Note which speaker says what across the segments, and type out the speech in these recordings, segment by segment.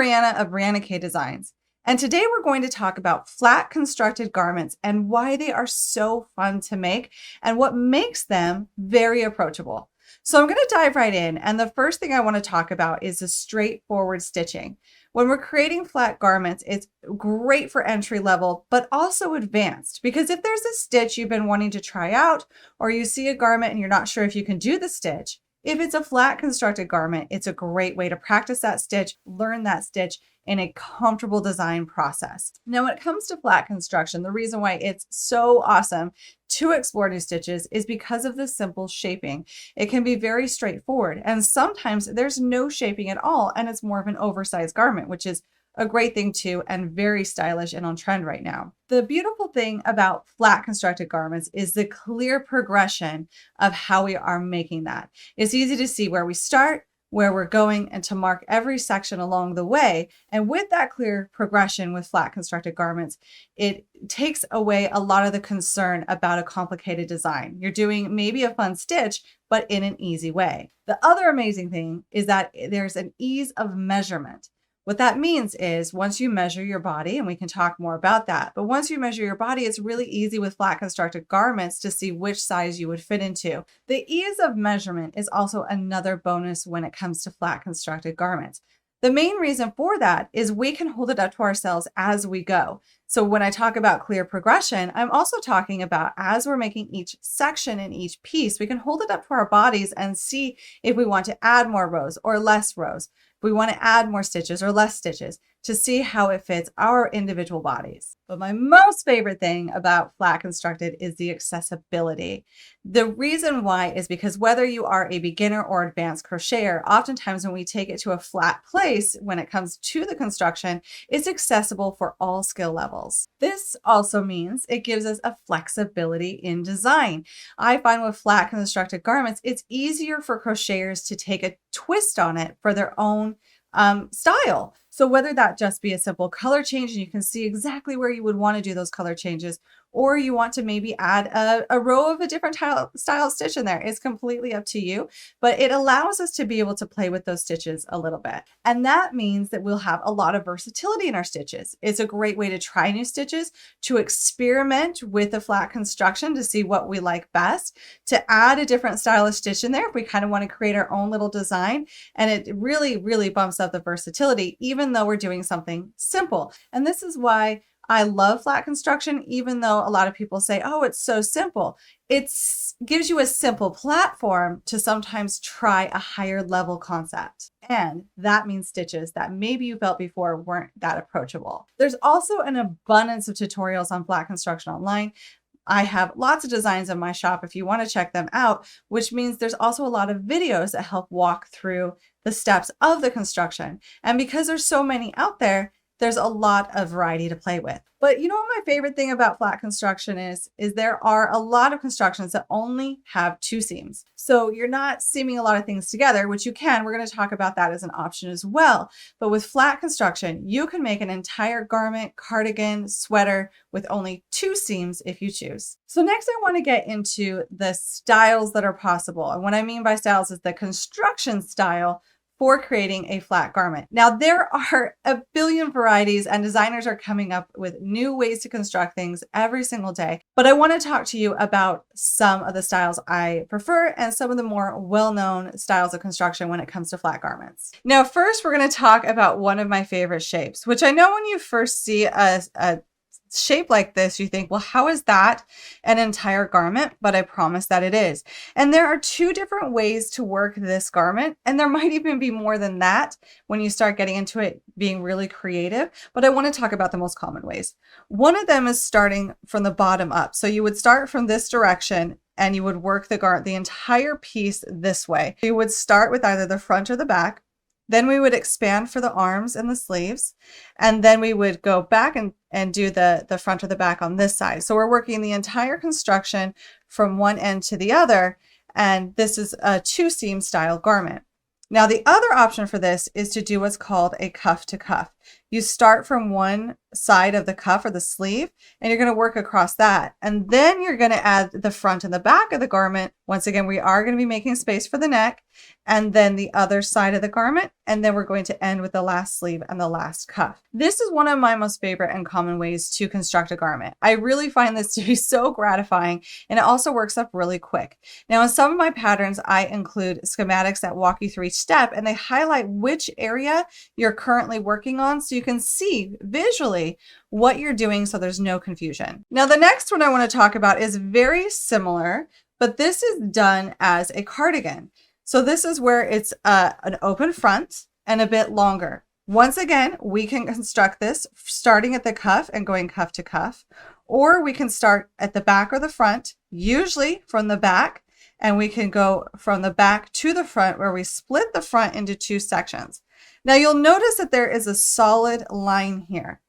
Speaker 1: Briana of Veronika Designs, and today we're going to talk about flat constructed garments and why they are so fun to make and what makes them very approachable. So I'm going to dive right in, and the first thing I want to talk about is the straightforward stitching. When we're creating flat garments, it's great for entry level, but also advanced, because if there's a stitch you've been wanting to try out, or you see a garment and you're not sure if you can do the stitch, if it's a flat constructed garment, it's a great way to practice that stitch, learn that stitch in a comfortable design process. Now, when it comes to flat construction, the reason why it's so awesome to explore new stitches is because of the simple shaping. It can be very straightforward, and sometimes there's no shaping at all, and it's more of an oversized garment, which is a great thing too, and very stylish and on trend right now. The beautiful thing about flat constructed garments is the clear progression of how we are making that. It's easy to see where we start, where we're going, and to mark every section along the way. And with that clear progression with flat constructed garments, it takes away a lot of the concern about a complicated design. You're doing maybe a fun stitch, but in an easy way. The other amazing thing is that there's an ease of measurement. What that means is once you measure your body, and we can talk more about that, but once you measure your body, it's really easy with flat constructed garments to see which size you would fit into. The ease of measurement is also another bonus when it comes to flat constructed garments. The main reason for that is we can hold it up to ourselves as we go. So when I talk about clear progression, I'm also talking about as we're making each section and each piece, we can hold it up to our bodies and see if we want to add more rows or less rows. We want to add more stitches or less stitches to see how it fits our individual bodies. But my most favorite thing about flat constructed is the accessibility. The reason why is because whether you are a beginner or advanced crocheter, oftentimes when we take it to a flat place, when it comes to the construction, it's accessible for all skill levels. This also means it gives us a flexibility in design. I find with flat constructed garments, it's easier for crocheters to take a twist on it for their own style. So whether that just be a simple color change and you can see exactly where you would want to do those color changes, or you want to maybe add a row of a different style stitch in there, it's completely up to you, but it allows us to be able to play with those stitches a little bit. And that means that we'll have a lot of versatility in our stitches. It's a great way to try new stitches, to experiment with the flat construction to see what we like best, to add a different style of stitch in there if we kind of want to create our own little design. And it really, really bumps up the versatility, even though we're doing something simple. And this is why I love flat construction, even though a lot of people say, oh, it's so simple. It gives you a simple platform to sometimes try a higher level concept. And that means stitches that maybe you felt before weren't that approachable. There's also an abundance of tutorials on flat construction online. I have lots of designs in my shop if you want to check them out, which means there's also a lot of videos that help walk through the steps of the construction. And because there's so many out there, there's a lot of variety to play with. But you know what my favorite thing about flat construction is there are a lot of constructions that only have two seams. So you're not seaming a lot of things together, which you can. We're going to talk about that as an option as well. But with flat construction, you can make an entire garment, cardigan, sweater with only two seams if you choose. So next I want to get into the styles that are possible. And what I mean by styles is the construction style for creating a flat garment. Now, there are a billion varieties and designers are coming up with new ways to construct things every single day. But I want to talk to you about some of the styles I prefer and some of the more well-known styles of construction when it comes to flat garments. Now, first, we're going to talk about one of my favorite shapes, which I know when you first see a shape like this, you think, well, how is that an entire garment? But I promise that it is. And there are two different ways to work this garment. And there might even be more than that when you start getting into it being really creative. But I want to talk about the most common ways. One of them is starting from the bottom up. So you would start from this direction and you would work the entire piece this way. You would start with either the front or the back. Then we would expand for the arms and the sleeves. And then we would go back and do the front or the back on this side. So we're working the entire construction from one end to the other. And this is a two seam style garment. Now, the other option for this is to do what's called a cuff to cuff. You start from one side of the cuff or the sleeve, and you're going to work across that. And then you're going to add the front and the back of the garment. Once again, we are going to be making space for the neck, and then the other side of the garment. And then we're going to end with the last sleeve and the last cuff. This is one of my most favorite and common ways to construct a garment. I really find this to be so gratifying, and it also works up really quick. Now, in some of my patterns, I include schematics that walk you through each step, and they highlight which area you're currently working on so you can see visually what you're doing so there's no confusion. Now, the next one I want to talk about is very similar, but this is done as a cardigan. So this is where it's an open front and a bit longer. Once again, we can construct this starting at the cuff and going cuff to cuff, or we can start at the back or the front, usually from the back, and we can go from the back to the front where we split the front into two sections. Now you'll notice that there is a solid line here.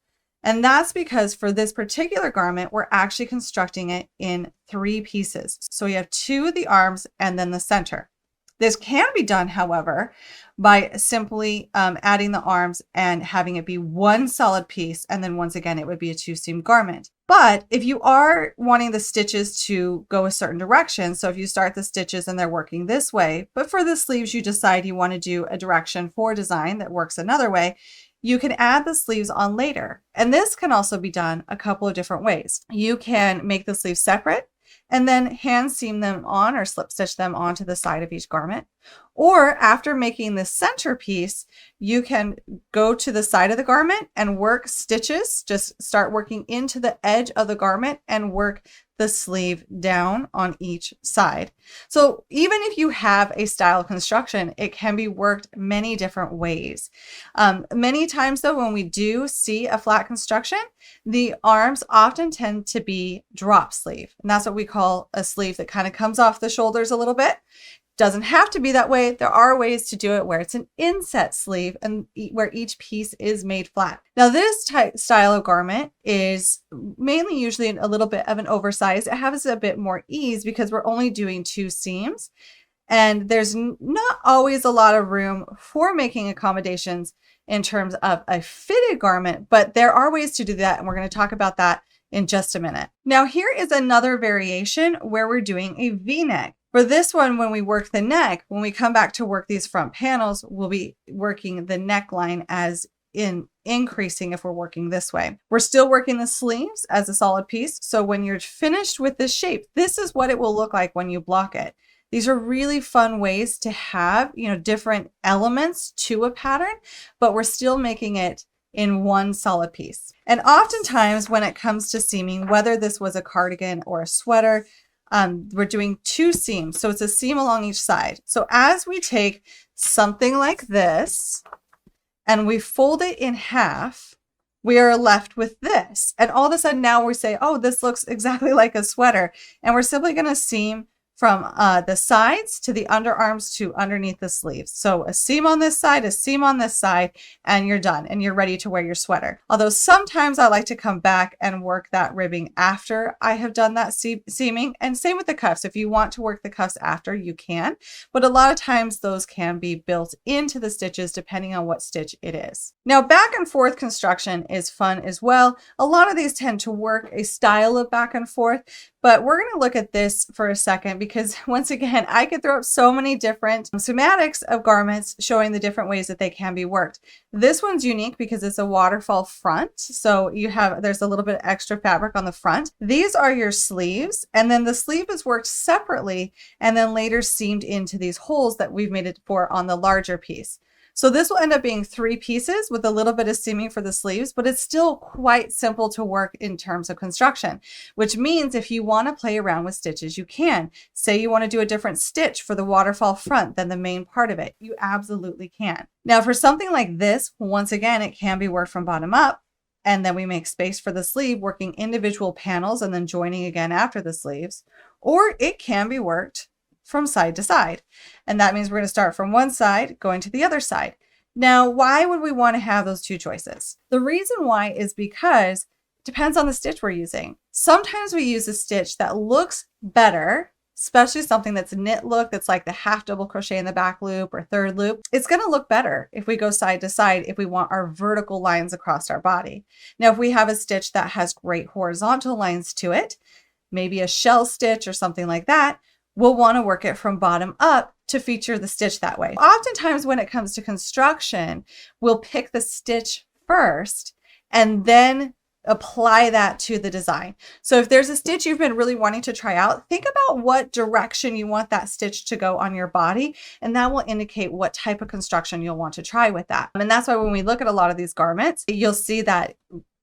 Speaker 1: And that's because for this particular garment, we're actually constructing it in 3 pieces. So we have 2 of the arms and then the center. This can be done, however, by simply adding the arms and having it be one solid piece. And then once again, it would be a 2-seam garment. But if you are wanting the stitches to go a certain direction, so if you start the stitches and they're working this way, but for the sleeves, you decide you want to do a direction for design that works another way, you can add the sleeves on later. And this can also be done a couple of different ways. You can make the sleeves separate and then hand seam them on or slip stitch them onto the side of each garment. Or after making the center piece, you can go to the side of the garment and work stitches, just start working into the edge of the garment and work the sleeve down on each side. So even if you have a style construction, it can be worked many different ways. Many times though, when we do see a flat construction, the arms often tend to be drop sleeve. And that's what we call a sleeve that kind of comes off the shoulders a little bit. Doesn't have to be that way. There are ways to do it where it's an inset sleeve and where each piece is made flat. Now this style of garment is mainly usually a little bit of an oversized. It has a bit more ease because we're only doing 2 seams and there's not always a lot of room for making accommodations in terms of a fitted garment, but there are ways to do that. And we're going to talk about that in just a minute. Now here is another variation where we're doing a V-neck. For this one, when we work the neck, when we come back to work these front panels, we'll be working the neckline as in increasing if we're working this way. We're still working the sleeves as a solid piece. So when you're finished with this shape, this is what it will look like when you block it. These are really fun ways to have, different elements to a pattern, but we're still making it in one solid piece. And oftentimes when it comes to seaming, whether this was a cardigan or a sweater, we're doing 2 seams. So it's a seam along each side. So as we take something like this and we fold it in half, we are left with this. And all of a sudden now we say, oh, this looks exactly like a sweater. And we're simply going to seam from the sides to the underarms to underneath the sleeves. So a seam on this side, a seam on this side, and you're done and you're ready to wear your sweater. Although sometimes I like to come back and work that ribbing after I have done that seaming, and same with the cuffs. If you want to work the cuffs after, you can, but a lot of times those can be built into the stitches depending on what stitch it is. Now back and forth construction is fun as well. A lot of these tend to work a style of back and forth, but we're going to look at this for a second because once again, I could throw up so many different schematics of garments showing the different ways that they can be worked. This one's unique because it's a waterfall front. So there's a little bit of extra fabric on the front. These are your sleeves, and then the sleeve is worked separately and then later seamed into these holes that we've made it for on the larger piece. So this will end up being 3 pieces with a little bit of seaming for the sleeves, but it's still quite simple to work in terms of construction, which means if you want to play around with stitches, you can. Say you want to do a different stitch for the waterfall front than the main part of it. You absolutely can. Now for something like this, once again, it can be worked from bottom up, and then we make space for the sleeve, working individual panels and then joining again after the sleeves, or it can be worked from side to side. And that means we're going to start from one side, going to the other side. Now, why would we want to have those 2 choices? The reason why is because it depends on the stitch we're using. Sometimes we use a stitch that looks better especially something that's knit look, that's like the half double crochet in the back loop or third loop. It's going to look better if we go side to side, if we want our vertical lines across our body. Now, if we have a stitch that has great horizontal lines to it, maybe a shell stitch or something like that, we'll want to work it from bottom up to feature the stitch that way. Oftentimes when it comes to construction, we'll pick the stitch first and then apply that to the design. So if there's a stitch you've been really wanting to try out, think about what direction you want that stitch to go on your body, and that will indicate what type of construction you'll want to try with that. And that's why when we look at a lot of these garments, you'll see that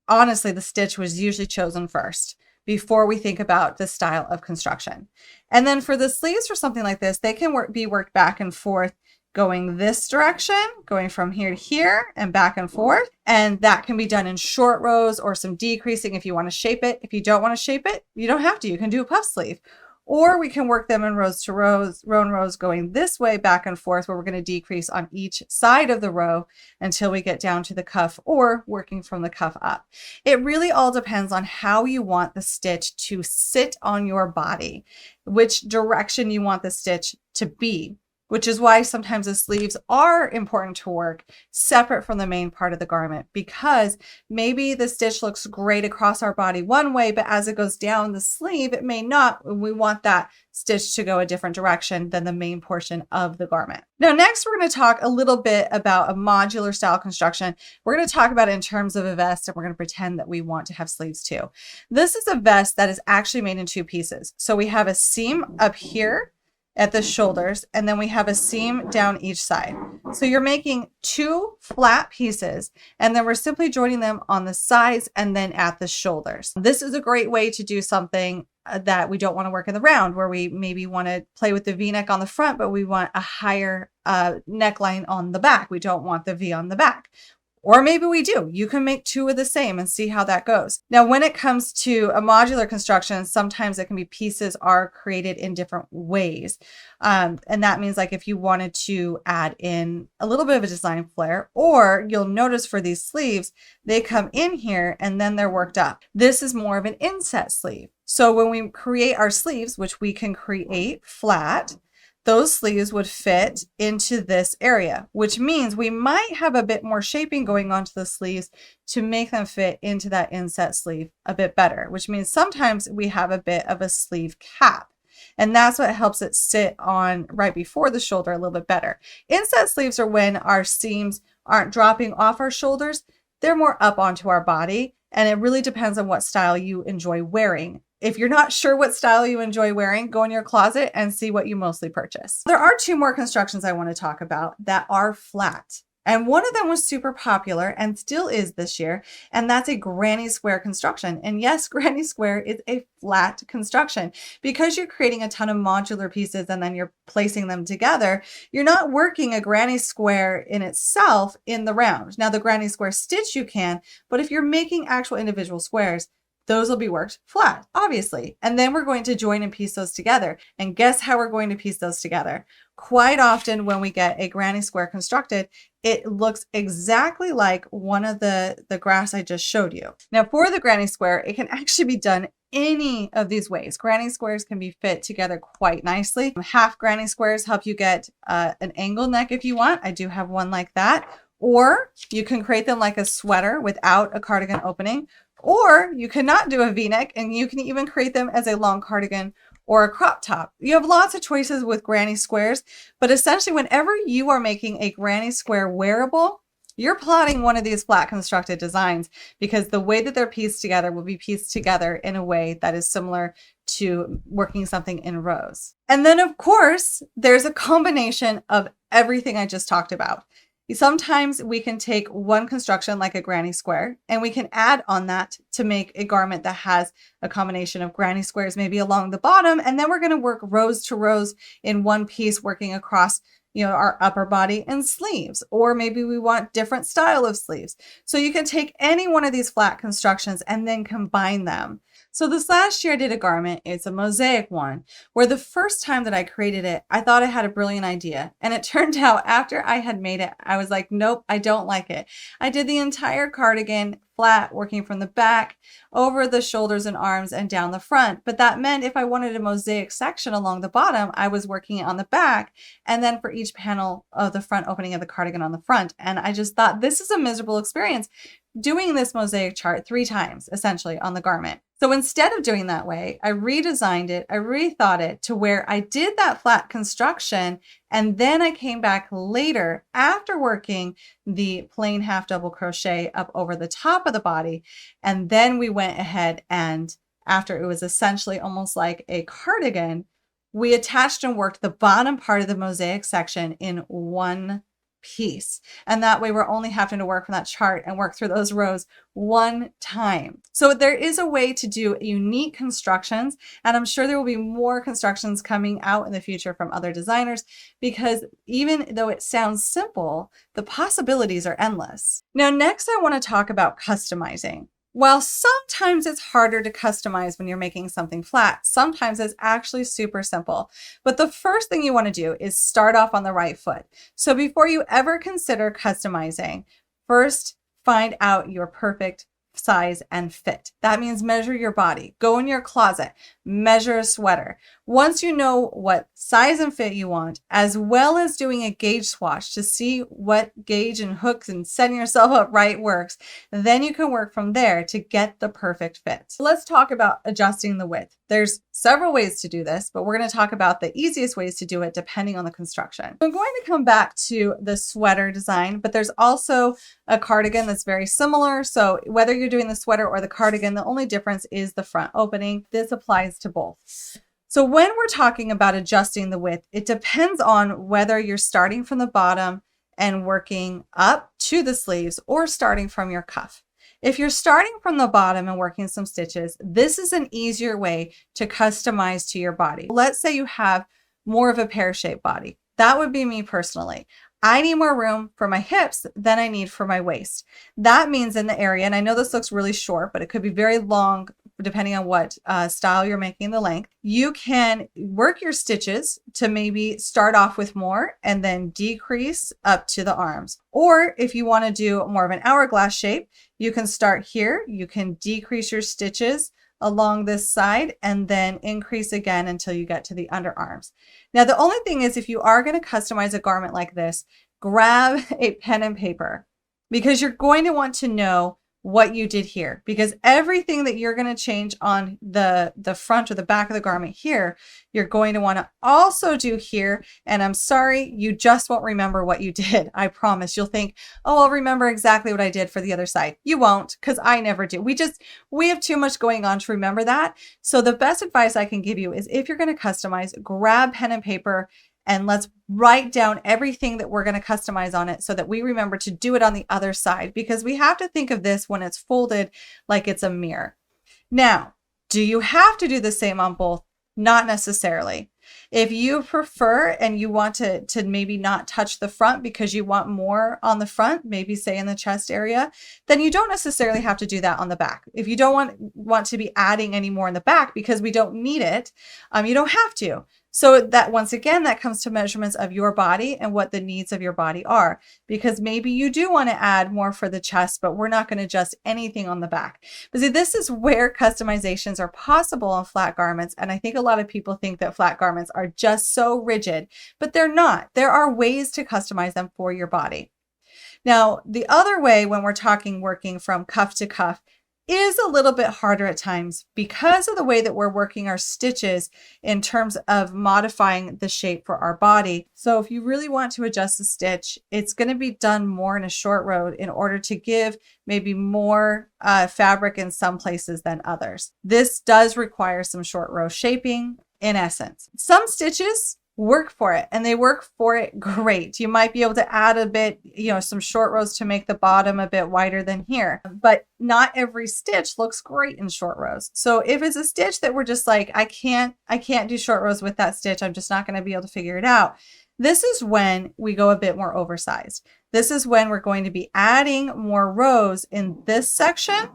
Speaker 1: honestly the stitch was usually chosen first before we think about the style of construction. And then for the sleeves for something like this, they can be worked back and forth, going this direction, going from here to here and back and forth. And that can be done in short rows or some decreasing if you want to shape it. If you don't want to shape it, you don't have to. You can do a puff sleeve. Or we can work them in rows to rows, row and rows going this way back and forth, where we're going to decrease on each side of the row until we get down to the cuff, or working from the cuff up. It really all depends on how you want the stitch to sit on your body, which direction you want the stitch to be, which is why sometimes the sleeves are important to work separate from the main part of the garment, because maybe the stitch looks great across our body one way, but as it goes down the sleeve, it may not. We want that stitch to go a different direction than the main portion of the garment. Now, next, we're going to talk a little bit about a modular style construction. We're going to talk about it in terms of a vest, and we're going to pretend that we want to have sleeves too. This is a vest that is actually made in two pieces. So we have a seam up here at the shoulders, and then we have a seam down each side. So you're making two flat pieces, and then we're simply joining them on the sides and then at the shoulders. This is a great way to do something that we don't want to work in the round, where we maybe want to play with the V-neck on the front, but we want a higher neckline on the back. We don't want the V on the back. Or maybe we do. You can make two of the same and see how that goes. Now, when it comes to a modular construction, sometimes it can be pieces are created in different ways. And that means like if you wanted to add in a little bit of a design flair, or you'll notice for these sleeves, they come in here and then they're worked up. This is more of an inset sleeve. So when we create our sleeves, which we can create flat, those sleeves would fit into this area, which means we might have a bit more shaping going onto the sleeves to make them fit into that inset sleeve a bit better, which means sometimes we have a bit of a sleeve cap. And that's what helps it sit on right before the shoulder a little bit better. Inset sleeves are when our seams aren't dropping off our shoulders. They're more up onto our body. And it really depends on what style you enjoy wearing. If you're not sure what style you enjoy wearing, go in your closet and see what you mostly purchase. There are two more constructions I want to talk about that are flat. And one of them was super popular and still is this year, and that's a granny square construction. And yes, granny square is a flat construction. Because you're creating a ton of modular pieces and then you're placing them together, you're not working a granny square in itself in the round. Now, the granny square stitch you can, but if you're making actual individual squares, those will be worked flat, obviously. And then we're going to join and piece those together. And guess how we're going to piece those together? Quite often when we get a granny square constructed, it looks exactly like one of the graphs I just showed you. Now for the granny square, it can actually be done any of these ways. Granny squares can be fit together quite nicely. Half granny squares help you get an angle neck if you want. I do have one like that. Or you can create them like a sweater without a cardigan opening. Or you cannot do a V-neck, and you can even create them as a long cardigan or a crop top. You have lots of choices with granny squares, but essentially whenever you are making a granny square wearable, you're plotting one of these flat constructed designs, because the way that they're pieced together will be pieced together in a way that is similar to working something in rows. And then of course, there's a combination of everything I just talked about. Sometimes we can take one construction like a granny square and we can add on that to make a garment that has a combination of granny squares maybe along the bottom, and then we're going to work rows to rows in one piece working across our upper body and sleeves, or maybe we want different style of sleeves. So you can take any one of these flat constructions and then combine them. So this last year I did a garment, it's a mosaic one, where the first time that I created it, I thought I had a brilliant idea. And it turned out after I had made it, I was like, nope, I don't like it. I did the entire cardigan flat, working from the back, over the shoulders and arms and down the front. But that meant if I wanted a mosaic section along the bottom, I was working it on the back, and then for each panel of the front opening of the cardigan on the front. And I just thought this is a miserable experience doing this mosaic chart 3 times essentially on the garment. So instead of doing that way, I redesigned it, I rethought it to where I did that flat construction, and then I came back later after working the plain half double crochet up over the top of the body. And then we went ahead and after it was essentially almost like a cardigan, we attached and worked the bottom part of the mosaic section in one piece. And that way we're only having to work from that chart and work through those rows 1 time. So there is a way to do unique constructions, and I'm sure there will be more constructions coming out in the future from other designers, because even though it sounds simple, the possibilities are endless. Now, next I want to talk about customizing. While sometimes it's harder to customize when you're making something flat, sometimes it's actually super simple. But the first thing you want to do is start off on the right foot. So before you ever consider customizing, first find out your perfect size and fit. That means measure your body. Go in your closet, measure a sweater. Once you know what size and fit you want, as well as doing a gauge swatch to see what gauge and hooks and setting yourself up right works, then you can work from there to get the perfect fit. Let's talk about adjusting the width. There's several ways to do this, but we're going to talk about the easiest ways to do it depending on the construction. I'm going to come back to the sweater design, but there's also a cardigan that's very similar. So whether you're doing the sweater or the cardigan, the only difference is the front opening. This applies to both. So when we're talking about adjusting the width, it depends on whether you're starting from the bottom and working up to the sleeves or starting from your cuff. If you're starting from the bottom and working some stitches, this is an easier way to customize to your body. Let's say you have more of a pear-shaped body. That would be me personally. I need more room for my hips than I need for my waist. That means in the area, and I know this looks really short, but it could be very long depending on what style you're making the length. You can work your stitches to maybe start off with more and then decrease up to the arms. Or if you want to do more of an hourglass shape, you can start here. You can decrease your stitches along this side and then increase again until you get to the underarms. Now, the only thing is if you are going to customize a garment like this, grab a pen and paper, because you're going to want to know what you did here, because everything that you're going to change on the front or the back of the garment here, you're going to want to also do here. And I'm sorry, you just won't remember what you did. I promise. You'll think, oh, I'll remember exactly what I did for the other side. You won't, because I never do. We have too much going on to remember that. So the best advice I can give you is if you're going to customize, grab pen and paper and let's write down everything that we're going to customize on it so that we remember to do it on the other side, because we have to think of this when it's folded like it's a mirror. Now, do you have to do the same on both? Not necessarily. If you prefer and you want to maybe not touch the front because you want more on the front, maybe say in the chest area, then you don't necessarily have to do that on the back. If you don't want to be adding any more in the back because we don't need it, you don't have to. So that once again, that comes to measurements of your body and what the needs of your body are, because maybe you do want to add more for the chest, but we're not going to adjust anything on the back. But see, this is where customizations are possible on flat garments. And I think a lot of people think that flat garments are just so rigid, but they're not. There are ways to customize them for your body. Now, the other way when we're talking working from cuff to cuff is a little bit harder at times because of the way that we're working our stitches in terms of modifying the shape for our body. So if you really want to adjust the stitch, it's going to be done more in a short row in order to give maybe more fabric in some places than others. This does require some short row shaping in essence. Some stitches work for it and they work for it great. You might be able to add a bit, some short rows to make the bottom a bit wider than here, but not every stitch looks great in short rows. So if it's a stitch that we're just like, I can't do short rows with that stitch, I'm just not going to be able to figure it out. This is when we go a bit more oversized. This is when we're going to be adding more rows in this section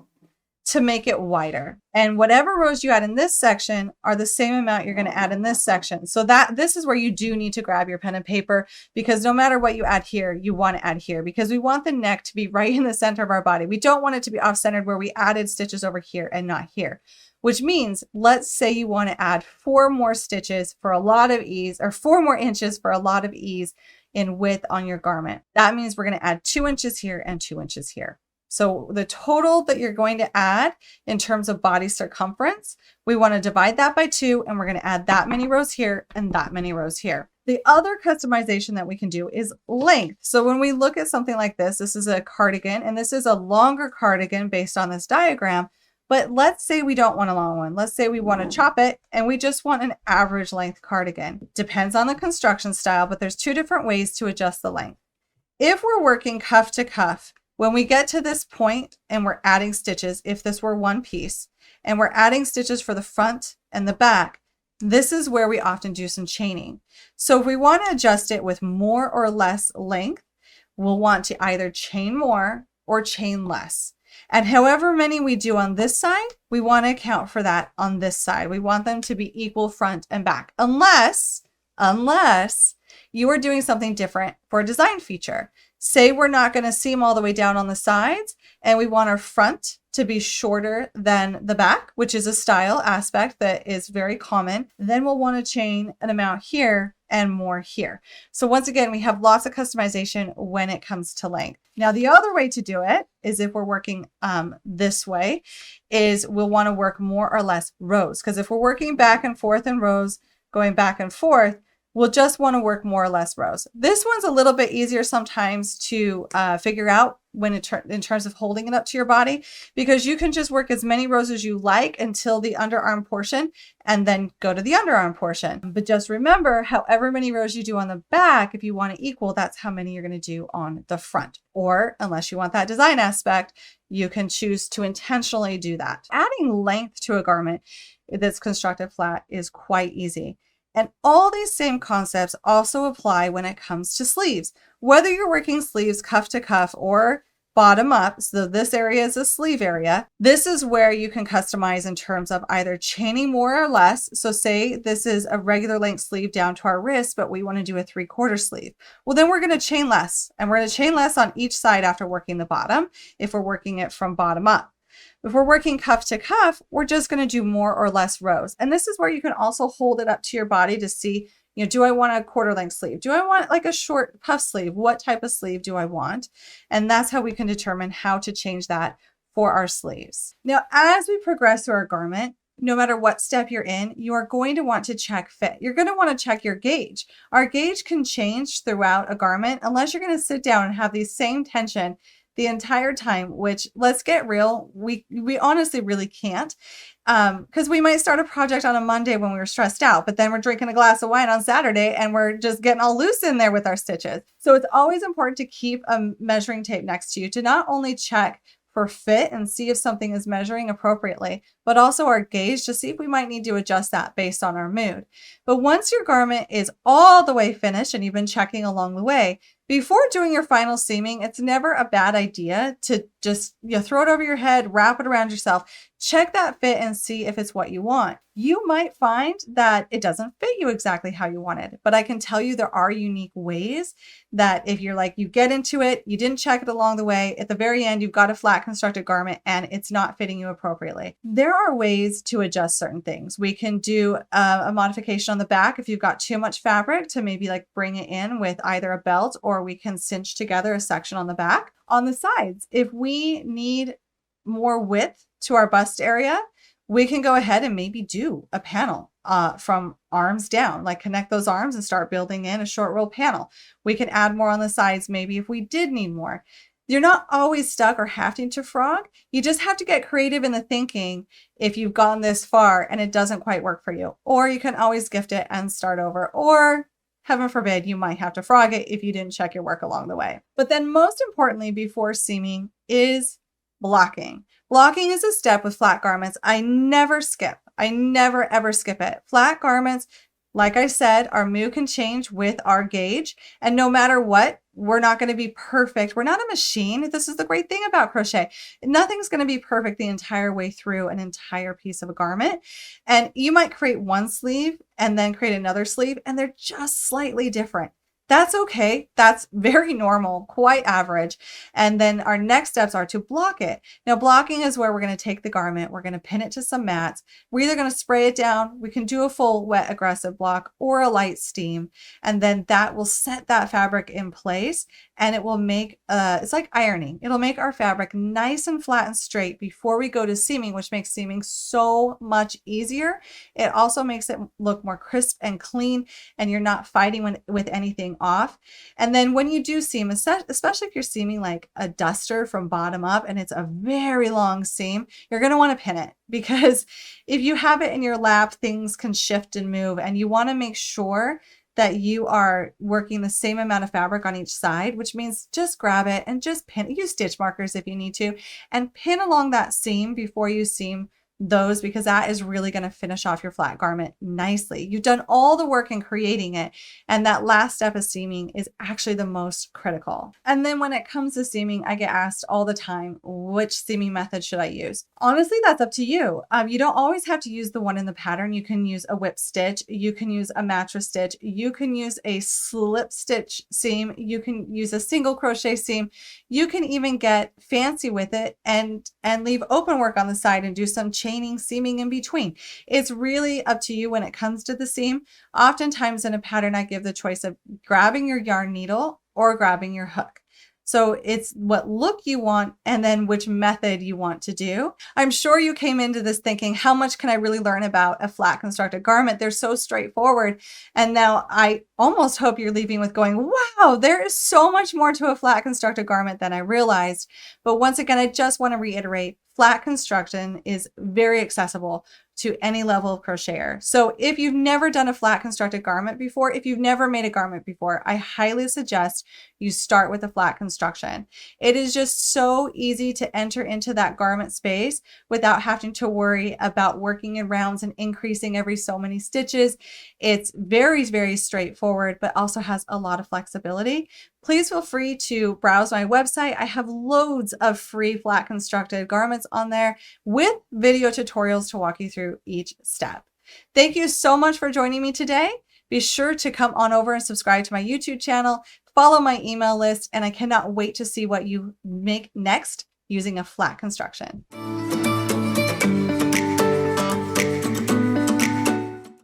Speaker 1: to make it wider. And whatever rows you add in this section are the same amount you're going to add in this section. So this is where you do need to grab your pen and paper, because no matter what you add here, you want to add here, because we want the neck to be right in the center of our body. We don't want it to be off-centered where we added stitches over here and not here, which means let's say you want to add 4 more stitches for a lot of ease, or 4 more inches for a lot of ease in width on your garment. That means we're going to add 2 inches here and 2 inches here. So the total that you're going to add in terms of body circumference, we want to divide that by 2, and we're going to add that many rows here and that many rows here. The other customization that we can do is length. So when we look at something like this is a cardigan, and this is a longer cardigan based on this diagram. But let's say we don't want a long one. Let's say we want to chop it and we just want an average length cardigan. Depends on the construction style, but there's 2 different ways to adjust the length. If we're working cuff to cuff, when we get to this point and we're adding stitches, if this were one piece, and we're adding stitches for the front and the back, this is where we often do some chaining. So if we want to adjust it with more or less length, we'll want to either chain more or chain less. And however many we do on this side, we want to account for that on this side. We want them to be equal front and back, unless you are doing something different for a design feature. Say we're not going to seam all the way down on the sides, and we want our front to be shorter than the back, which is a style aspect that is very common. Then we'll want to chain an amount here and more here. So once again, we have lots of customization when it comes to length. Now, the other way to do it is if we're working this way, is we'll want to work more or less rows. Because if we're working back and forth in rows, going back and forth, we'll just want to work more or less rows. This one's a little bit easier sometimes to figure out when in terms of holding it up to your body, because you can just work as many rows as you like until the underarm portion and then go to the underarm portion. But just remember, however many rows you do on the back, if you want to equal, that's how many you're going to do on the front. Or unless you want that design aspect, you can choose to intentionally do that. Adding length to a garment that's constructed flat is quite easy. And all these same concepts also apply when it comes to sleeves. Whether you're working sleeves cuff to cuff or bottom up, so this area is a sleeve area, this is where you can customize in terms of either chaining more or less. So say this is a regular length sleeve down to our wrist, but we want to do a 3/4 sleeve. Well, then we're going to chain less, and we're going to chain less on each side after working the bottom if we're working it from bottom up. If we're working cuff to cuff, we're just going to do more or less rows. And this is where you can also hold it up to your body to see, do I want a 1/4 length sleeve? Do I want like a short puff sleeve? What type of sleeve do I want? And that's how we can determine how to change that for our sleeves. Now, as we progress through our garment, no matter what step you're in, you are going to want to check fit. You're going to want to check your gauge. Our gauge can change throughout a garment unless you're going to sit down and have the same tension the entire time, which, let's get real, we honestly really can't, because we might start a project on a Monday when we were stressed out, but then we're drinking a glass of wine on Saturday and we're just getting all loose in there with our stitches. So it's always important to keep a measuring tape next to you to not only check for fit and see if something is measuring appropriately, but also our gauge to see if we might need to adjust that based on our mood. But once your garment is all the way finished and you've been checking along the way, before doing your final seaming, it's never a bad idea to just throw it over your head, wrap it around yourself, check that fit and see if it's what you want. You might find that it doesn't fit you exactly how you wanted, but I can tell you there are unique ways that if you're like, you get into it, you didn't check it along the way, at the very end, you've got a flat constructed garment and it's not fitting you appropriately. There are ways to adjust certain things. We can do a modification on the back if you've got too much fabric to maybe like bring it in with either a belt, or we can cinch together a section on the back. On the sides, if we need more width to our bust area, we can go ahead and maybe do a panel from arms down, like connect those arms and start building in a short roll panel. We can add more on the sides maybe if we did need more. You're not always stuck or having to frog. You just have to get creative in the thinking if you've gone this far and it doesn't quite work for you. Or you can always gift it and start over. Or heaven forbid, you might have to frog it if you didn't check your work along the way. But then most importantly, before seaming is blocking. Blocking is a step with flat garments I never skip. I never ever skip it. Flat garments, like I said, our mood can change with our gauge. And no matter what, We're not going to be perfect. We're not a machine. This is the great thing about crochet. Nothing's going to be perfect the entire way through an entire piece of a garment. And you might create one sleeve and then create another sleeve, and they're just slightly different. That's okay. That's very normal, quite average. And then our next steps are to block it. Now, blocking is where we're going to take the garment, we're going to pin it to some mats. We're either going to spray it down, we can do a full wet aggressive block or a light steam. And then that will set that fabric in place, and it will make, it's like ironing. It'll make our fabric nice and flat and straight before we go to seaming, which makes seaming so much easier. It also makes it look more crisp and clean, and you're not fighting with anything off. And then when you do seam, especially if you're seaming like a duster from bottom up and it's a very long seam, you're going to want to pin it, because if you have it in your lap, things can shift and move, and you want to make sure that you are working the same amount of fabric on each side, which means just grab it and just pin it. Use stitch markers if you need to, and pin along that seam before you seam those, because that is really going to finish off your flat garment nicely. You've done all the work in creating it, and that last step of seaming is actually the most critical. And then when it comes to seaming, I get asked all the time, which seaming method should I use? Honestly, that's up to you. You don't always have to use the one in the pattern. You can use a whip stitch, you can use a mattress stitch, you can use a slip stitch seam, you can use a single crochet seam, you can even get fancy with it and leave open work on the side and do some chaining, seaming in between. It's really up to you when it comes to the seam. Oftentimes in a pattern, I give the choice of grabbing your yarn needle or grabbing your hook. So it's what look you want and then which method you want to do. I'm sure you came into this thinking, how much can I really learn about a flat constructed garment? They're so straightforward. And now I almost hope you're leaving with going, wow, there is so much more to a flat constructed garment than I realized. But once again, I just want to reiterate, flat construction is very accessible to any level of crocheter. So if you've never done a flat constructed garment before, if you've never made a garment before, I highly suggest you start with a flat construction. It is just so easy to enter into that garment space without having to worry about working in rounds and increasing every so many stitches. It's very, very straightforward, but also has a lot of flexibility. Please feel free to browse my website. I have loads of free flat constructed garments on there with video tutorials to walk you through each step. Thank you so much for joining me today. Be sure to come on over and subscribe to my YouTube channel, follow my email list, and I cannot wait to see what you make next using a flat construction.